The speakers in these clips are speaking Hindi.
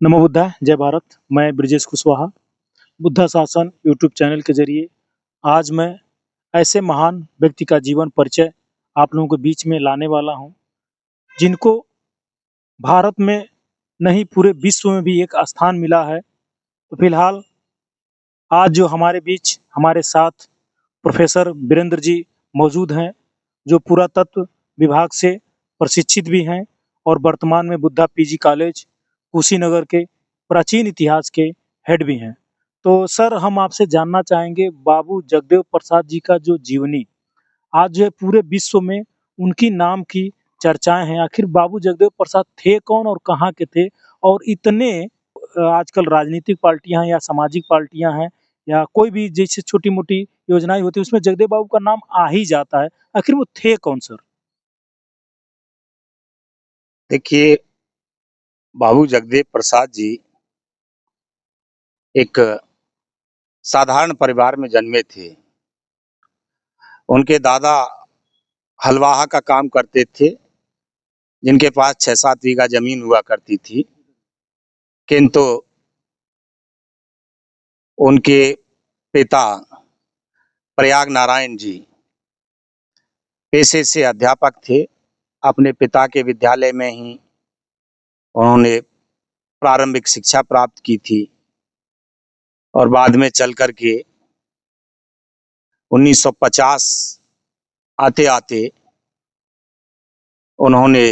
नमो बुद्धा जय भारत। मैं ब्रिजेश कुशवाहा बुद्धा शासन यूट्यूब चैनल के जरिए आज मैं ऐसे महान व्यक्ति का जीवन परिचय आप लोगों के बीच में लाने वाला हूं जिनको भारत में नहीं पूरे विश्व में भी एक स्थान मिला है। तो फिलहाल आज जो हमारे बीच हमारे साथ प्रोफेसर वीरेंद्र जी मौजूद हैं, जो पुरातत्व विभाग से प्रशिक्षित भी हैं और वर्तमान में बुद्धा पीजी कॉलेज कुशीनगर के प्राचीन इतिहास के हेड भी हैं। तो सर, हम आपसे जानना चाहेंगे बाबू जगदेव प्रसाद जी का जो जीवनी आज जो है पूरे विश्व में उनकी नाम की चर्चाएं हैं। आखिर बाबू जगदेव प्रसाद थे कौन और कहाँ के थे? और इतने आजकल राजनीतिक पार्टियां हैं या सामाजिक पार्टियां हैं या कोई भी जैसे छोटी मोटी योजनाएं होती है उसमें जगदेव बाबू का नाम आ ही जाता है। आखिर वो थे कौन सर? देखिए, बाबू जगदेव प्रसाद जी एक साधारण परिवार में जन्मे थे। उनके दादा हलवाहा का काम करते थे, जिनके पास 6-7 बीघा जमीन हुआ करती थी। किंतु उनके पिता प्रयाग नारायण जी पेशे से अध्यापक थे। अपने पिता के विद्यालय में ही उन्होंने प्रारंभिक शिक्षा प्राप्त की थी और बाद में चल कर के 1950 आते आते उन्होंने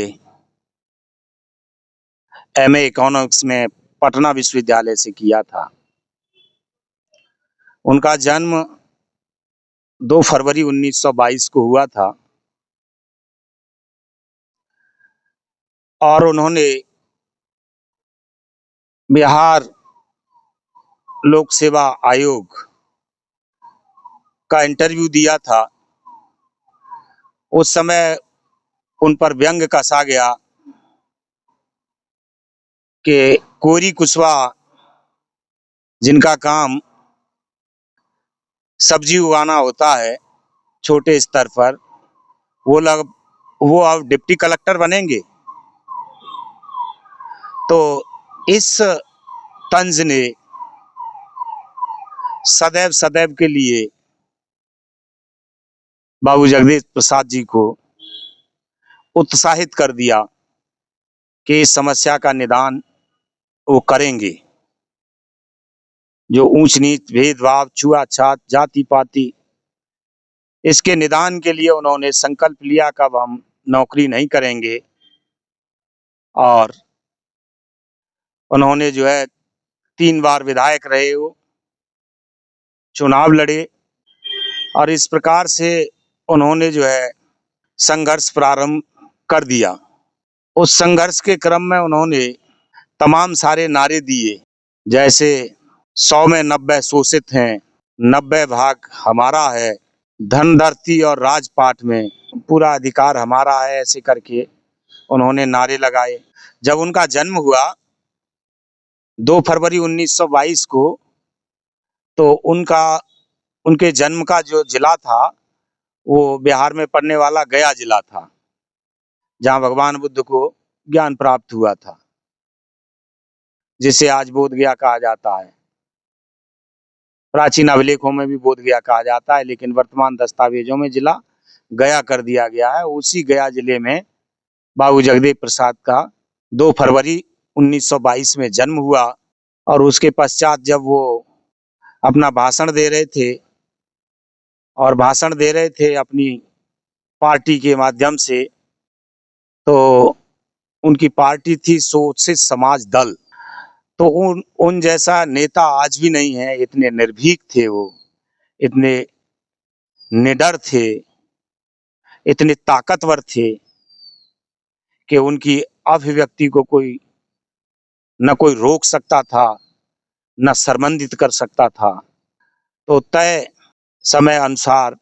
एमए इकोनॉमिक्स में पटना विश्वविद्यालय से किया था। उनका जन्म 2 फरवरी 1922 को हुआ था और उन्होंने बिहार लोक सेवा आयोग का इंटरव्यू दिया था। उस समय उन पर व्यंग कसा गया कि कोरी कुशवाहा, जिनका काम सब्जी उगाना होता है छोटे स्तर पर, वो अब डिप्टी कलेक्टर बनेंगे। तो इस तंज ने सदैव सदैव के लिए बाबू जगदीश प्रसाद जी को उत्साहित कर दिया कि इस समस्या का निदान वो करेंगे। जो ऊंच नीच, भेदभाव, छुआछात, जाति पाति, इसके निदान के लिए उन्होंने संकल्प लिया कि अब हम नौकरी नहीं करेंगे। और उन्होंने जो है 3 बार विधायक रहे, वो चुनाव लड़े और इस प्रकार से उन्होंने जो है संघर्ष प्रारंभ कर दिया। उस संघर्ष के क्रम में उन्होंने तमाम सारे नारे दिए, जैसे 100 में 90 शोषित हैं, 90 भाग हमारा है, धन धरती और राजपाट में पूरा अधिकार हमारा है, ऐसे करके उन्होंने नारे लगाए। जब उनका जन्म हुआ 2 फरवरी 1922 को, तो उनके जन्म का जो जिला था वो बिहार में पड़ने वाला गया जिला था, जहां भगवान बुद्ध को ज्ञान प्राप्त हुआ था, जिसे आज बोध गया कहा जाता है। प्राचीन अभिलेखों में भी बोध गया कहा जाता है, लेकिन वर्तमान दस्तावेजों में जिला गया कर दिया गया है। उसी गया जिले में बाबू जगदेव प्रसाद का 2 फरवरी 1922 में जन्म हुआ। और उसके पश्चात जब वो अपना भाषण दे रहे थे अपनी पार्टी के माध्यम से, तो उनकी पार्टी थी शोषित समाज दल। तो उन जैसा नेता आज भी नहीं है। इतने निर्भीक थे वो, इतने निडर थे, इतने ताकतवर थे कि उनकी अभिव्यक्ति को कोई रोक सकता था, न शर्मंदित कर सकता था। तो तय समय अनुसार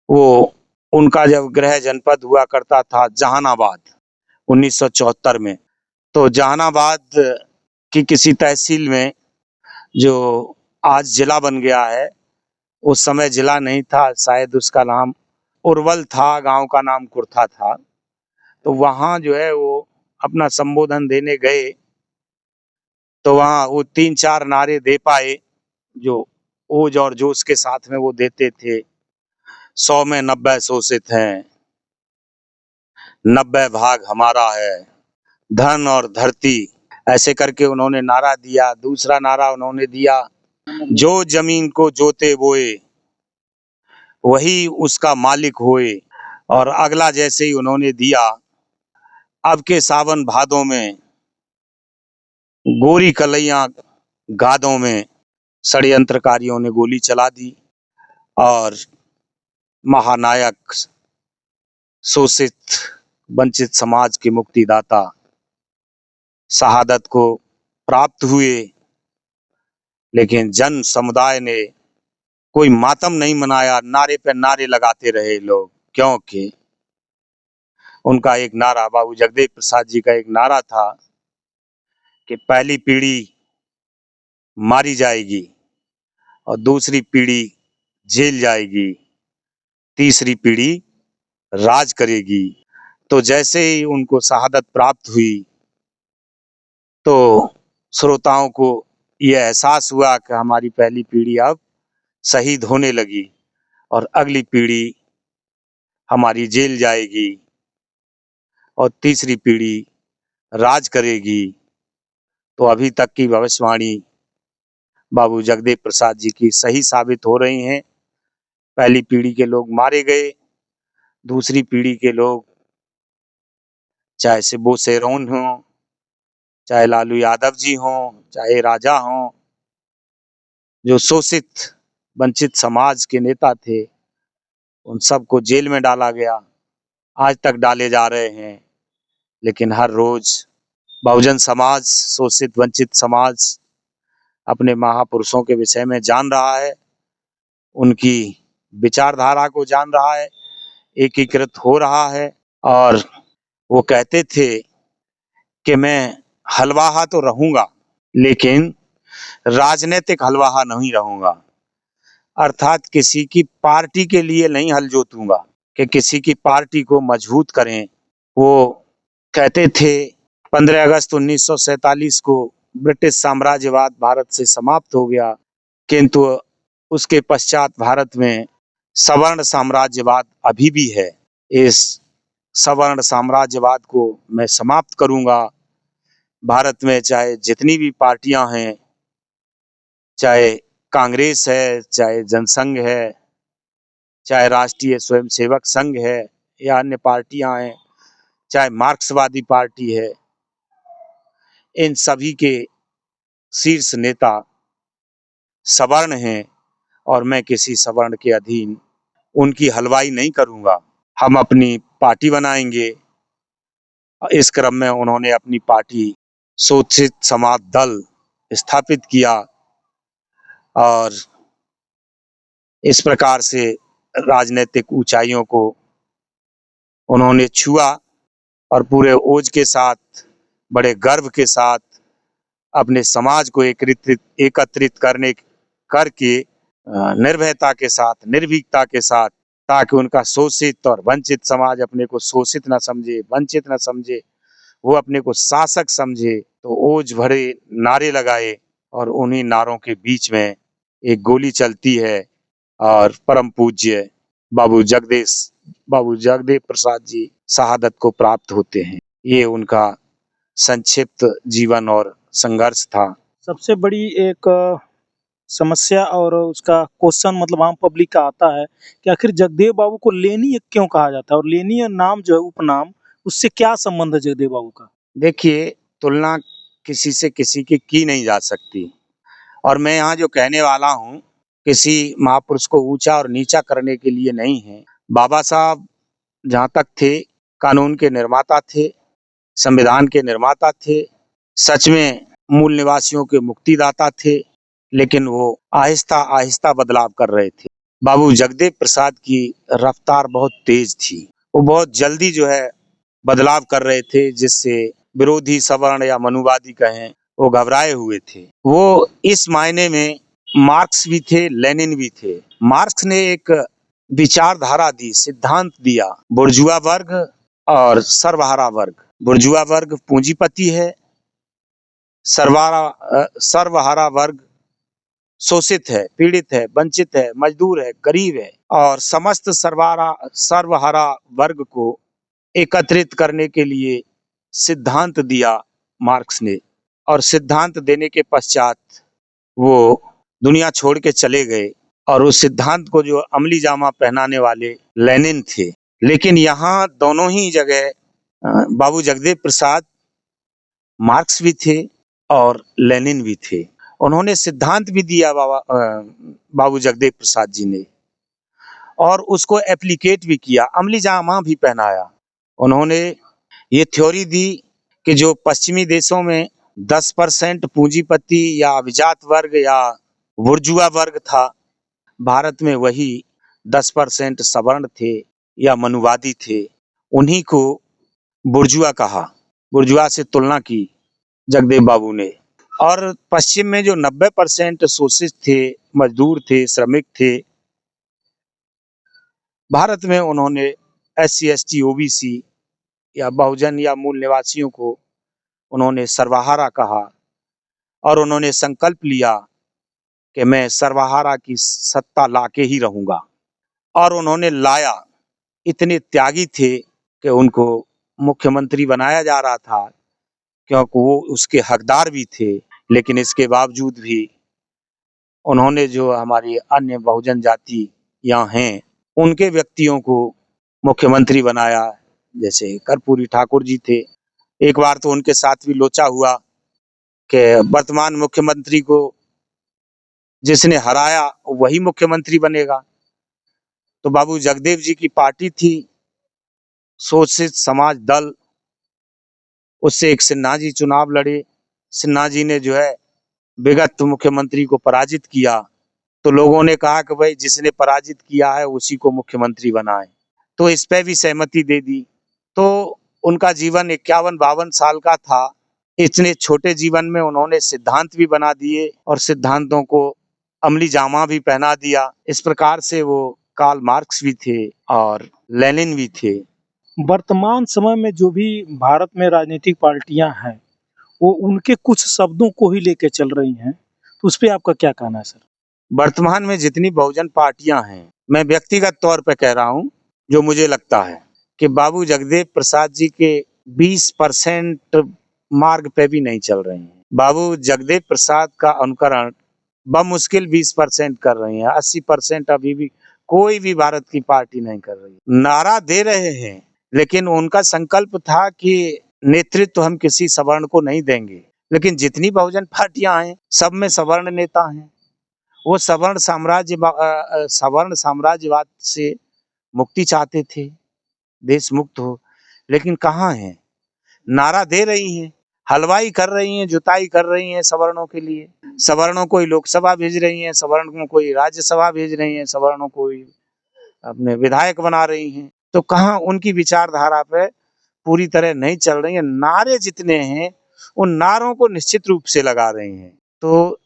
वो उनका जब गृह जनपद हुआ करता था जहानाबाद 1974 में, तो जहानाबाद की किसी तहसील में, जो आज जिला बन गया है, उस समय जिला नहीं था, शायद उसका नाम उर्वल था, गांव का नाम कुर्था था। तो वहां जो है वो अपना संबोधन देने गए तो वहाँ वो 3-4 नारे दे पाए जो ओज और जोश के साथ में वो देते थे। 100 में 90 शोषित हैं, 90 भाग हमारा है, धन और धरती, ऐसे करके उन्होंने नारा दिया। दूसरा नारा उन्होंने दिया, जो जमीन को जोते बोए वही उसका मालिक होए। और अगला जैसे ही उन्होंने दिया, अब के सावन भादों में गोरी कलैया गादों में षड्यंत्रकारियों ने गोली चला दी और महानायक शोषित वंचित समाज के मुक्तिदाता शहादत को प्राप्त हुए। लेकिन जन समुदाय ने कोई मातम नहीं मनाया, नारे पे नारे लगाते रहे लोग, क्योंकि उनका एक नारा, बाबू जगदेव प्रसाद जी का एक नारा था कि पहली पीढ़ी मारी जाएगी और दूसरी पीढ़ी जेल जाएगी, तीसरी पीढ़ी राज करेगी। तो जैसे ही उनको शहादत प्राप्त हुई तो श्रोताओं को यह एहसास हुआ कि हमारी पहली पीढ़ी अब शहीद होने लगी और अगली पीढ़ी हमारी जेल जाएगी और तीसरी पीढ़ी राज करेगी। तो अभी तक की भविष्यवाणी बाबू जगदेव प्रसाद जी की सही साबित हो रही हैं। पहली पीढ़ी के लोग मारे गए, दूसरी पीढ़ी के लोग, चाहे शिबू सोरेन हों, चाहे लालू यादव जी हों, चाहे राजा हों, जो शोषित वंचित समाज के नेता थे, उन सबको जेल में डाला गया, आज तक डाले जा रहे हैं। लेकिन हर रोज बहुजन समाज, शोषित वंचित समाज अपने महापुरुषों के विषय में जान रहा है, उनकी विचारधारा को जान रहा है, एकीकृत हो रहा है। और वो कहते थे कि मैं हलवाहा तो रहूंगा लेकिन राजनीतिक हलवाहा नहीं रहूंगा, अर्थात किसी की पार्टी के लिए नहीं हल जोतूंगा कि किसी की पार्टी को मजबूत करें। वो कहते थे 15 अगस्त 1947 को ब्रिटिश साम्राज्यवाद भारत से समाप्त हो गया, किंतु उसके पश्चात भारत में सवर्ण साम्राज्यवाद अभी भी है। इस सवर्ण साम्राज्यवाद को मैं समाप्त करूंगा। भारत में चाहे जितनी भी पार्टियां हैं, चाहे कांग्रेस है, चाहे जनसंघ है, चाहे राष्ट्रीय स्वयंसेवक संघ है या अन्य पार्टियां हैं, चाहे मार्क्सवादी पार्टी है, इन सभी के शीर्ष नेता सवर्ण हैं और मैं किसी सवर्ण के अधीन उनकी हलवाई नहीं करूंगा। हम अपनी पार्टी बनाएंगे। इस क्रम में उन्होंने अपनी पार्टी शोषित समाज दल स्थापित किया और इस प्रकार से राजनीतिक ऊंचाइयों को उन्होंने छुआ और पूरे ओज के साथ, बड़े गर्व के साथ अपने समाज को एकत्रित करके निर्भयता के साथ, निर्भीकता के साथ, ताकि उनका शोषित और वंचित समाज अपने को शोषित न समझे, वंचित न समझे, वो अपने को शासक समझे। तो ओज भरे नारे लगाए और उन्हीं नारों के बीच में एक गोली चलती है और परम पूज्य बाबू जगदेव प्रसाद जी शहादत को प्राप्त होते हैं। ये उनका संक्षिप्त जीवन और संघर्ष था। सबसे बड़ी एक समस्या और उसका क्वेश्चन मतलब आम पब्लिक का आता है कि आखिर जगदेव बाबू को लेनी क्यों कहा जाता है और लेनी नाम जो है उपनाम, उससे क्या संबंध है जगदेव बाबू का? देखिए, तुलना किसी से किसी की नहीं जा सकती और मैं यहाँ जो कहने वाला हूँ किसी महापुरुष को ऊंचा और नीचा करने के लिए नहीं है। बाबा साहब जहाँ तक थे, कानून के निर्माता थे, संविधान के निर्माता थे, सच में मूल निवासियों के मुक्तिदाता थे, लेकिन वो आहिस्ता आहिस्ता बदलाव कर रहे थे। बाबू जगदेव प्रसाद की रफ्तार बहुत तेज थी, वो बहुत जल्दी जो है बदलाव कर रहे थे, जिससे विरोधी सवर्ण या मनुवादी कहें, वो घबराए हुए थे। वो इस मायने में मार्क्स भी थे, लेनिन भी थे। मार्क्स ने एक विचारधारा दी, सिद्धांत दिया, बुर्जुआ वर्ग और सर्वहारा वर्ग। बुर्जुआ वर्ग पूंजीपति है सर्वहारा वर्ग शोषित है, पीड़ित है, वंचित है, मजदूर है, गरीब है, और समस्त सर्वहारा वर्ग को एकत्रित करने के लिए सिद्धांत दिया मार्क्स ने। और सिद्धांत देने के पश्चात वो दुनिया छोड़ के चले गए, और उस सिद्धांत को जो अमली जामा पहनाने वाले लेनिन थे। लेकिन यहाँ दोनों ही जगह बाबू जगदेव प्रसाद मार्क्स भी थे और लेनिन भी थे। उन्होंने सिद्धांत भी दिया बाबू जगदेव प्रसाद जी ने, और उसको एप्लीकेट भी किया, अमली जामा भी पहनाया। उन्होंने ये थ्योरी दी कि जो पश्चिमी देशों में 10% पूंजीपति या अभिजात वर्ग या बुर्जुआ वर्ग था, भारत में वही 10% सवर्ण थे या मनुवादी थे। उन्हीं को बुर्जुआ कहा, बुर्जुआ से तुलना की जगदेव बाबू ने। और पश्चिम में जो 90% शोषित थे, मजदूर थे, श्रमिक थे, भारत में उन्होंने SC ST OBC या बहुजन या मूल निवासियों को उन्होंने सर्वहारा कहा, और उन्होंने संकल्प लिया कि मैं सर्वहारा की सत्ता लाके ही रहूंगा। और उन्होंने लाया। इतने त्यागी थे कि उनको मुख्यमंत्री बनाया जा रहा था, क्योंकि वो उसके हकदार भी थे। लेकिन इसके बावजूद भी उन्होंने जो हमारी अन्य बहुजन जाति यहाँ हैं, उनके व्यक्तियों को मुख्यमंत्री बनाया। जैसे कर्पूरी ठाकुर जी थे, एक बार तो उनके साथ भी लोचा हुआ कि वर्तमान मुख्यमंत्री को जिसने हराया वही मुख्यमंत्री बनेगा। तो बाबू जगदेव जी की पार्टी थी शोषित समाज दल, उससे एक सिन्हा जी चुनाव लड़े। सिन्हा जी ने जो है विगत मुख्यमंत्री को पराजित किया। तो लोगों ने कहा कि भाई जिसने पराजित किया है उसी को मुख्यमंत्री बनाए, तो इस पे भी सहमति दे दी। तो उनका जीवन 51-52 साल का था। इतने छोटे जीवन में उन्होंने सिद्धांत भी बना दिए और सिद्धांतों को अमली जामा भी पहना दिया। इस प्रकार से वो कार्ल मार्क्स भी थे और लेनिन भी थे। वर्तमान समय में जो भी भारत में राजनीतिक पार्टियां हैं, वो उनके कुछ शब्दों को ही लेके चल रही हैं, तो उस पे आपका क्या कहना है सर? वर्तमान में जितनी बहुजन पार्टियां हैं, मैं व्यक्तिगत तौर पे कह रहा हूं, जो मुझे लगता है कि बाबू जगदेव प्रसाद जी के 20% मार्ग पे भी नहीं चल रही हैं। बाबू जगदेव प्रसाद का अनुकरण बमुश्किल 20% कर रही है। 80% अभी भी कोई भी भारत की पार्टी नहीं कर रही। नारा दे रहे हैं, लेकिन उनका संकल्प था कि नेतृत्व हम किसी सवर्ण को नहीं देंगे। लेकिन जितनी बहुजन पार्टियां हैं, सब में सवर्ण नेता हैं। वो सवर्ण साम्राज्यवाद से मुक्ति चाहते थे, देश मुक्त हो। लेकिन कहाँ है? नारा दे रही हैं, हलवाई कर रही हैं, जुताई कर रही हैं सवर्णों के लिए। सवर्णों को ही लोकसभा भेज रही हैं, सवर्णों को ही राज्यसभा भेज रही हैं, सवर्णों को ही अपने विधायक बना रही हैं। तो कहाँ उनकी विचारधारा पे पूरी तरह नहीं चल रही है। नारे जितने हैं उन नारों को निश्चित रूप से लगा रही हैं। तो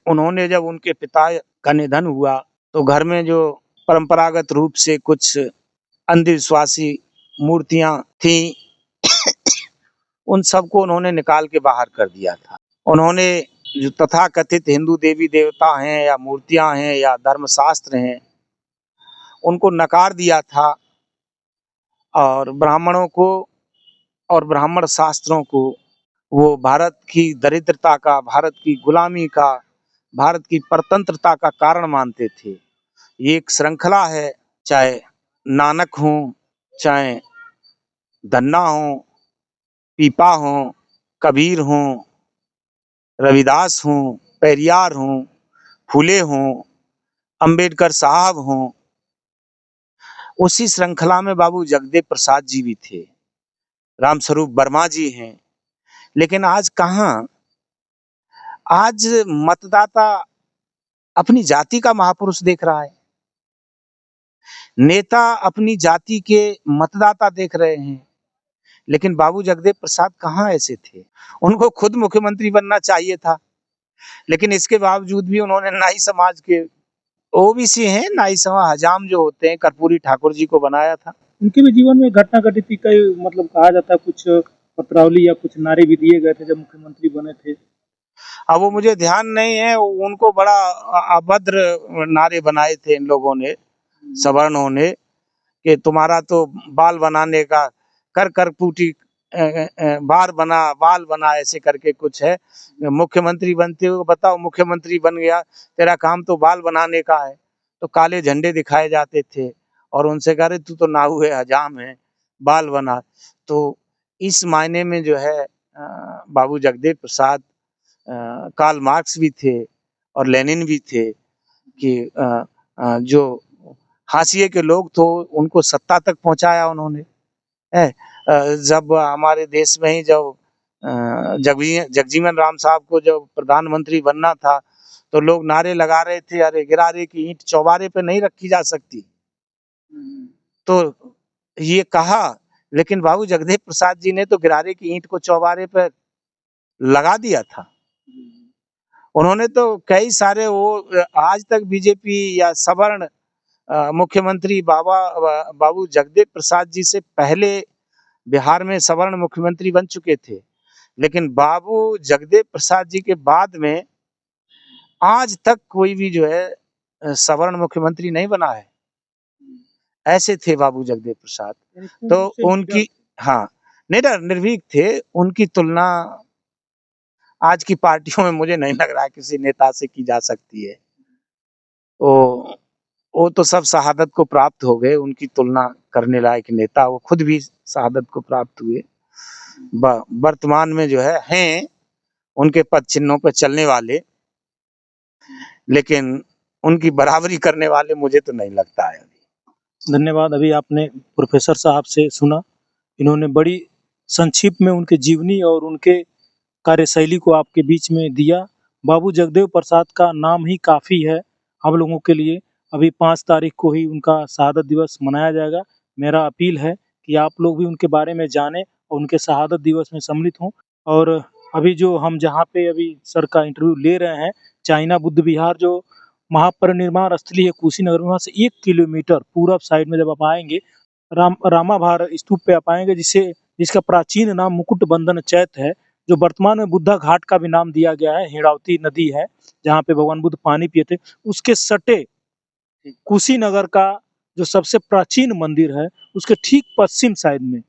उन्होंने जब उनके पिता का निधन हुआ तो घर में जो परंपरागत रूप से कुछ अंधविश्वासी मूर्तियां थी, उन सबको उन्होंने निकाल के बाहर कर दिया था। उन्होंने जो तथाकथित हिंदू देवी देवता हैं या मूर्तियां हैं या धर्मशास्त्र हैं, उनको नकार दिया था, और ब्राह्मणों को और ब्राह्मण शास्त्रों को वो भारत की दरिद्रता का, भारत की गुलामी का, भारत की परतंत्रता का कारण मानते थे। ये एक श्रृंखला है, चाहे नानक हो, चाहे धन्ना हो, पीपा हो, कबीर हो, रविदास हो, पेरियार हो, फुले हो, अंबेडकर साहब हो। उसी श्रृंखला में बाबू जगदेव प्रसाद जी भी थे, रामस्वरूप वर्मा जी हैं। लेकिन आज कहाँ? आज मतदाता अपनी जाति का महापुरुष देख रहा है, नेता अपनी जाति के मतदाता देख रहे हैं। लेकिन बाबू जगदेव प्रसाद कहाँ ऐसे थे? उनको खुद मुख्यमंत्री बनना चाहिए था, लेकिन इसके बावजूद भी उन्होंने नाई समाज के OBC हैं, नाई समाज हजाम जो होते हैं, कर्पूरी ठाकुर जी को बनाया था। उनके भी जीवन में घटना घटी थी, कई मतलब कहा जाता है कुछ पत्रावली या कुछ नारे भी दिए गए थे जब मुख्यमंत्री बने थे। अब वो मुझे ध्यान नहीं है, उनको बड़ा अभद्र नारे बनाए थे इन लोगों ने, सवर्णों ने, कि तुम्हारा तो बाल बनाने का कर कर पूटी बाल बना ऐसे करके कुछ है। मुख्यमंत्री बनते हो, बताओ मुख्यमंत्री बन गया, तेरा काम तो बाल बनाने का है। तो काले झंडे दिखाए जाते थे और उनसे कह रहे तू तो नाहुए हजाम है, बाल बना। तो इस मायने में जो है बाबू जगदेव प्रसाद, कार्ल मार्क्स भी थे और लेनिन भी थे कि जो हाशिए के लोग थे उनको सत्ता तक पहुंचाया उन्होंने। जब हमारे देश में ही जब जगजीवन राम साहब को जब प्रधानमंत्री बनना था तो लोग नारे लगा रहे थे, अरे गिरारे की ईंट चौबारे पे नहीं रखी जा सकती। तो ये कहा, लेकिन बाबू जगदेव प्रसाद जी ने तो गिरारे की ईंट को चौबारे पर लगा दिया था। उन्होंने तो कई सारे, वो आज तक बीजेपी या सवर्ण मुख्यमंत्री बाबू जगदेव प्रसाद जी से पहले बिहार में सवर्ण मुख्यमंत्री बन चुके थे, लेकिन बाबू जगदेव प्रसाद जी के बाद में आज तक कोई भी जो है सवर्ण मुख्यमंत्री नहीं बना है। ऐसे थे बाबू जगदेव प्रसाद। तो उनकी, हाँ, निडर निर्भीक थे। उनकी तुलना आज की पार्टियों में मुझे नहीं लग रहा है किसी नेता से की जा सकती है। वो तो सब शहादत को प्राप्त हो गए, उनकी तुलना करने लायक नेता वो खुद भी शहादत को प्राप्त हुए। वर्तमान में जो है हैं उनके पद चिन्हों पर चलने वाले, लेकिन उनकी बराबरी करने वाले मुझे तो नहीं लगता है। धन्यवाद। अभी आपने प्रोफेसर साहब से सुना, इन्होंने बड़ी संक्षिप्त में उनके जीवनी और उनके कार्यशैली को आपके बीच में दिया। बाबू जगदेव प्रसाद का नाम ही काफ़ी है हम लोगों के लिए। अभी 5 तारीख को ही उनका शहादत दिवस मनाया जाएगा। मेरा अपील है कि आप लोग भी उनके बारे में जानें और उनके शहादत दिवस में सम्मिलित हों। और अभी जो हम जहाँ पे अभी सर का इंटरव्यू ले रहे हैं, चाइना बुद्ध विहार जो महापरिनिर्वाण स्थली है कुशीनगर में, वहाँ से 1 किलोमीटर पूरब साइड में जब आप आएंगे, रामाभार स्तूप पे आप आएंगे, जिसका प्राचीन नाम मुकुट बंधन चैत्य है, जो वर्तमान में बुद्धा घाट का भी नाम दिया गया है। हेड़ावती नदी है जहाँ पे भगवान बुद्ध पानी पिए थे, उसके सटे कुशीनगर का जो सबसे प्राचीन मंदिर है, उसके ठीक पश्चिम साइड में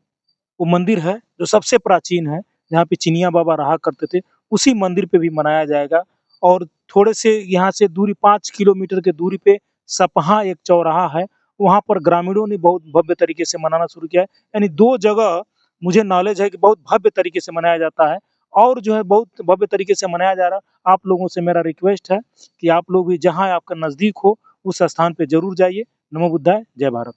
वो मंदिर है जो सबसे प्राचीन है, जहाँ पे चिनिया बाबा रहा करते थे। उसी मंदिर पे भी मनाया जाएगा। और थोड़े से यहाँ से दूरी 5 किलोमीटर के दूरी पे सपहा एक चौराहा है, वहाँ पर ग्रामीणों ने बहुत भव्य तरीके से मनाना शुरू किया है। यानी 2 जगह मुझे नॉलेज है कि बहुत भव्य तरीके से मनाया जाता है और जो है बहुत भव्य तरीके से मनाया जा रहा है। आप लोगों से मेरा रिक्वेस्ट है कि आप लोग भी जहाँ आपका नज़दीक हो उस स्थान पे ज़रूर जाइए। नमो बुद्धाय, जय भारत।